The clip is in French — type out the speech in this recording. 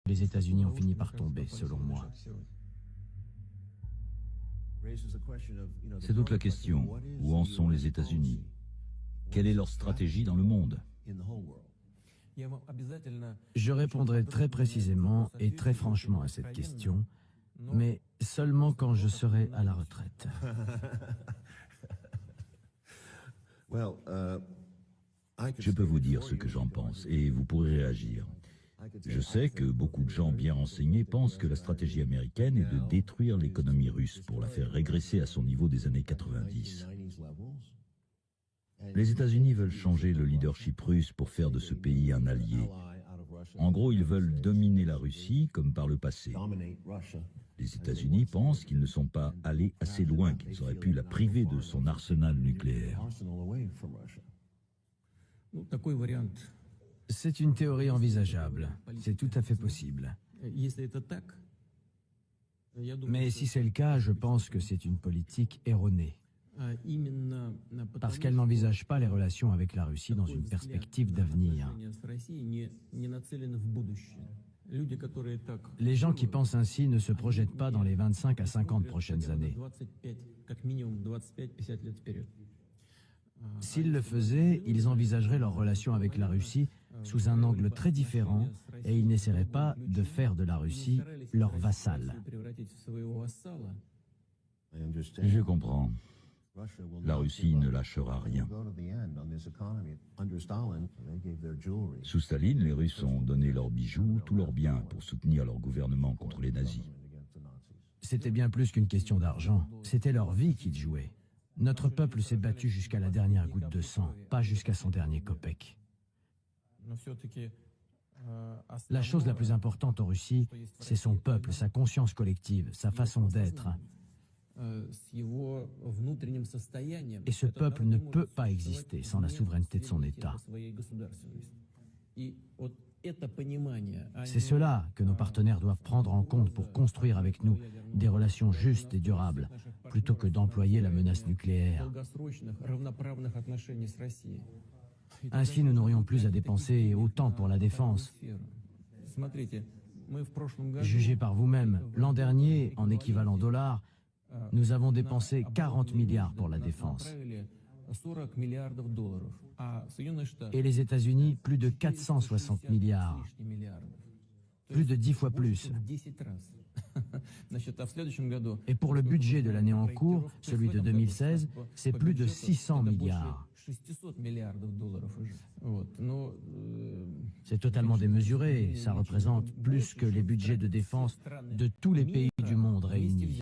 les États-Unis ont fini par tomber, selon moi. C'est toute la question. Où en sont les États-Unis? Quelle est leur stratégie dans le monde? Je répondrai très précisément et très franchement à cette question, mais seulement quand je serai à la retraite. Je peux vous dire ce que j'en pense et vous pourrez réagir. Je sais que beaucoup de gens bien renseignés pensent que la stratégie américaine est de détruire l'économie russe pour la faire régresser à son niveau des années 90. Les États-Unis veulent changer le leadership russe pour faire de ce pays un allié. En gros, ils veulent dominer la Russie comme par le passé. Les États-Unis pensent qu'ils ne sont pas allés assez loin, qu'ils auraient pu la priver de son arsenal nucléaire. C'est une théorie envisageable. C'est tout à fait possible. Mais si c'est le cas, je pense que c'est une politique erronée. Parce qu'elle n'envisage pas les relations avec la Russie dans une perspective d'avenir. Les gens qui pensent ainsi ne se projettent pas dans les 25 à 50 prochaines années. S'ils le faisaient, ils envisageraient leurs relations avec la Russie sous un angle très différent et ils n'essaieraient pas de faire de la Russie leur vassal. Je comprends. La Russie ne lâchera rien. Sous Staline, les Russes ont donné leurs bijoux, tous leurs biens pour soutenir leur gouvernement contre les nazis. C'était bien plus qu'une question d'argent, c'était leur vie qu'ils jouaient. Notre peuple s'est battu jusqu'à la dernière goutte de sang, pas jusqu'à son dernier kopek. La chose la plus importante en Russie, c'est son peuple, sa conscience collective, sa façon d'être. Et ce peuple ne peut pas exister sans la souveraineté de son État. C'est cela que nos partenaires doivent prendre en compte pour construire avec nous des relations justes et durables, plutôt que d'employer la menace nucléaire. Ainsi, nous n'aurions plus à dépenser autant pour la défense. Jugez par vous-même, l'an dernier, en équivalent dollar, nous avons dépensé 40 milliards pour la défense. Et les États-Unis, plus de 460 milliards. Plus de 10 fois plus. Et pour le budget de l'année en cours, celui de 2016, c'est plus de 600 milliards. C'est totalement démesuré. Ça représente plus que les budgets de défense de tous les pays du monde réunis.